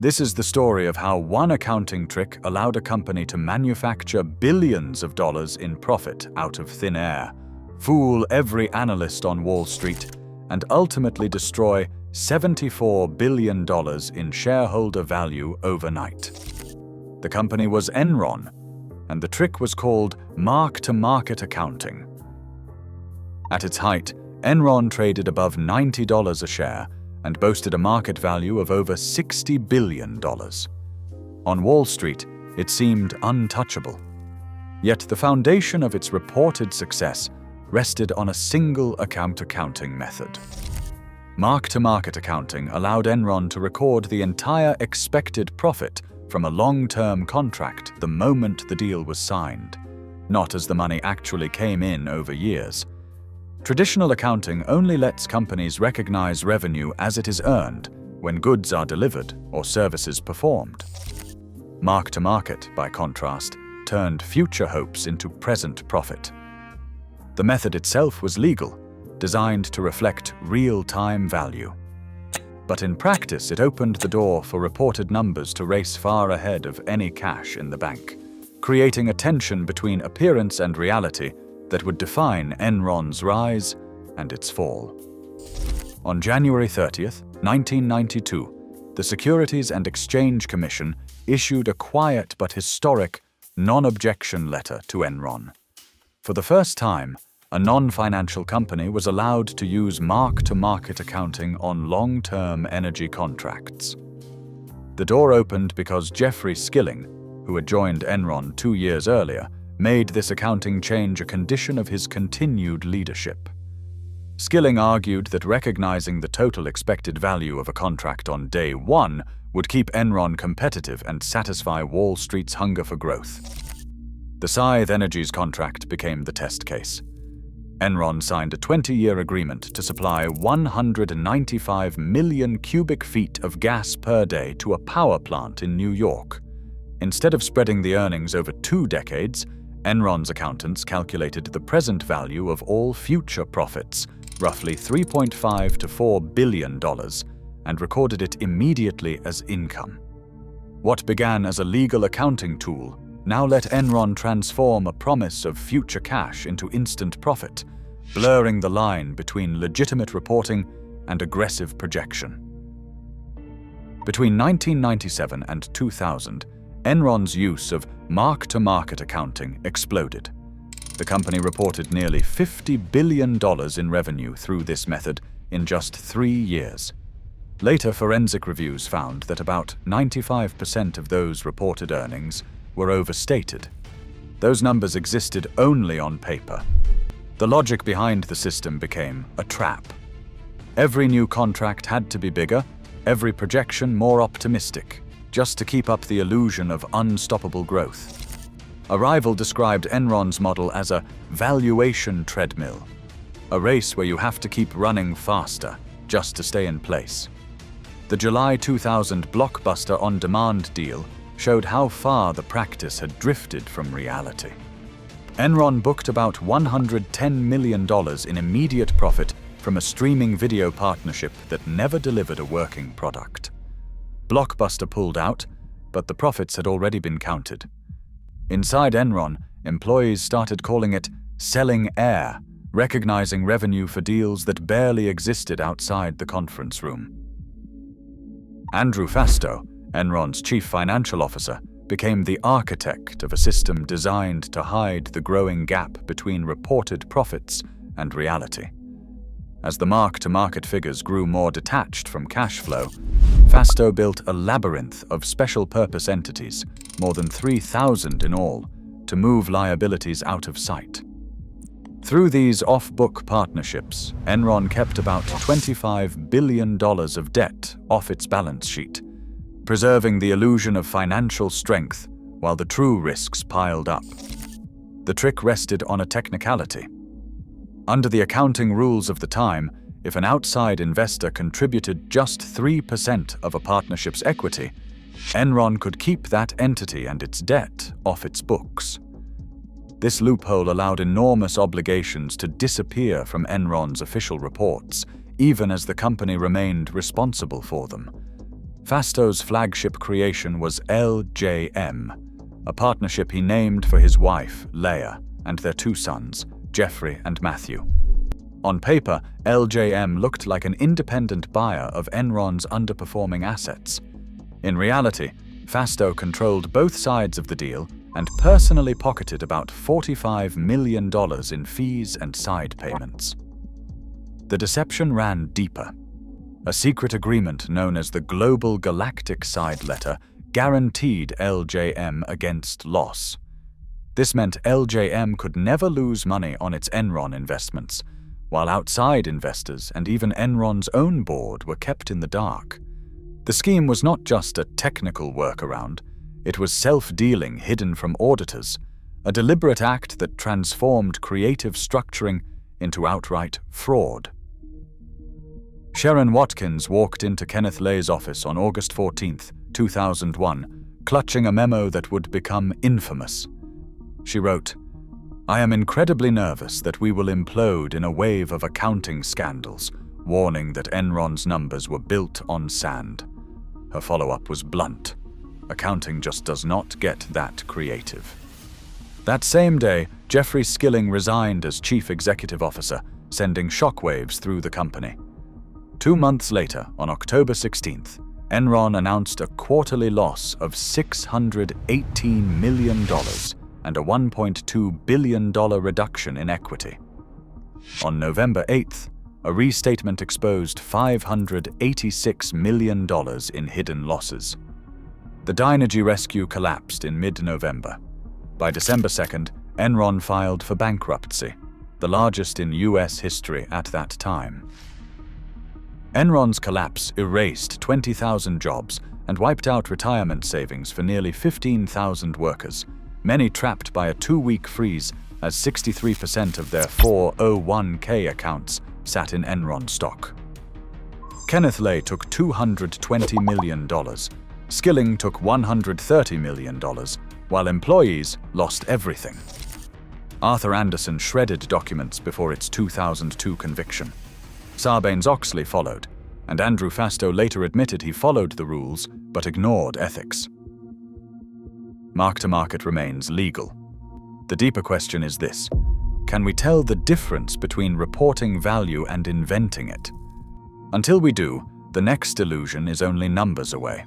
This is the story of how one accounting trick allowed a company to manufacture billions of dollars in profit out of thin air, fool every analyst on Wall Street, and ultimately destroy $74 billion in shareholder value overnight. The company was Enron, and the trick was called mark-to-market accounting. At its height, Enron traded above $90 a share and boasted a market value of over $60 billion. On Wall Street, it seemed untouchable. Yet the foundation of its reported success rested on a single accounting method. Mark-to-market accounting allowed Enron to record the entire expected profit from a long-term contract the moment the deal was signed, not as the money actually came in over years. Traditional accounting only lets companies recognize revenue as it is earned when goods are delivered or services performed. Mark-to-market, by contrast, turned future hopes into present profit. The method itself was legal, designed to reflect real-time value. But in practice, it opened the door for reported numbers to race far ahead of any cash in the bank, creating a tension between appearance and reality that would define Enron's rise and its fall. On January 30th, 1992, the Securities and Exchange Commission issued a quiet but historic non-objection letter to Enron. For the first time, a non-financial company was allowed to use mark-to-market accounting on long-term energy contracts. The door opened because Jeffrey Skilling, who had joined Enron 2 years earlier, made this accounting change a condition of his continued leadership. Skilling argued that recognizing the total expected value of a contract on day one would keep Enron competitive and satisfy Wall Street's hunger for growth. The Scythe Energy's contract became the test case. Enron signed a 20-year agreement to supply 195 million cubic feet of gas per day to a power plant in New York. Instead of spreading the earnings over 2 decades, Enron's accountants calculated the present value of all future profits, roughly $3.5 to $4 billion, and recorded it immediately as income. What began as a legal accounting tool now let Enron transform a promise of future cash into instant profit, blurring the line between legitimate reporting and aggressive projection. Between 1997 and 2000, Enron's use of mark-to-market accounting exploded. The company reported nearly $50 billion in revenue through this method in just 3 years. Later forensic reviews found that about 95% of those reported earnings were overstated. Those numbers existed only on paper. The logic behind the system became a trap. Every new contract had to be bigger, every projection more optimistic, just to keep up the illusion of unstoppable growth. A rival described Enron's model as a valuation treadmill, a race where you have to keep running faster just to stay in place. The July 2000 blockbuster on-demand deal showed how far the practice had drifted from reality. Enron booked about $110 million in immediate profit from a streaming video partnership that never delivered a working product. Blockbuster pulled out, but the profits had already been counted. Inside Enron, employees started calling it selling air, recognizing revenue for deals that barely existed outside the conference room. Andrew Fastow, Enron's chief financial officer, became the architect of a system designed to hide the growing gap between reported profits and reality. As the mark-to-market figures grew more detached from cash flow, Fastow built a labyrinth of special-purpose entities, more than 3,000 in all, to move liabilities out of sight. Through these off-book partnerships, Enron kept about $25 billion of debt off its balance sheet, preserving the illusion of financial strength while the true risks piled up. The trick rested on a technicality. Under the accounting rules of the time, if an outside investor contributed just 3% of a partnership's equity, Enron could keep that entity and its debt off its books. This loophole allowed enormous obligations to disappear from Enron's official reports, even as the company remained responsible for them. Fasto's flagship creation was LJM, a partnership he named for his wife, Leah, and their two sons, Jeffrey and Matthew. On paper, LJM looked like an independent buyer of Enron's underperforming assets. In reality, Fasto controlled both sides of the deal and personally pocketed about $45 million in fees and side payments. The deception ran deeper. A secret agreement known as the Global Galactic Side Letter guaranteed LJM against loss. This meant LJM could never lose money on its Enron investments, while outside investors and even Enron's own board were kept in the dark. The scheme was not just a technical workaround, it was self-dealing hidden from auditors, a deliberate act that transformed creative structuring into outright fraud. Sharon Watkins walked into Kenneth Lay's office on August 14, 2001, clutching a memo that would become infamous. She wrote, "I am incredibly nervous that we will implode in a wave of accounting scandals, warning that Enron's numbers were built on sand." Her follow-up was blunt. Accounting just does not get that creative. That same day, Jeffrey Skilling resigned as chief executive officer, sending shockwaves through the company. 2 months later, on October 16th, Enron announced a quarterly loss of $618 million and a $1.2 billion reduction in equity. On November 8th, a restatement exposed $586 million in hidden losses. The Dynegy rescue collapsed in mid-November. By December 2nd, Enron filed for bankruptcy, the largest in U.S. history at that time. Enron's collapse erased 20,000 jobs and wiped out retirement savings for nearly 15,000 workers, many trapped by a 2-week freeze as 63% of their 401k accounts sat in Enron stock. Kenneth Lay took $220 million. Skilling took $130 million, while employees lost everything. Arthur Andersen shredded documents before its 2002 conviction. Sarbanes-Oxley followed, and Andrew Fasto later admitted he followed the rules but ignored ethics. Mark-to-market remains legal. The deeper question is this: can we tell the difference between reporting value and inventing it? Until we do, the next illusion is only numbers away.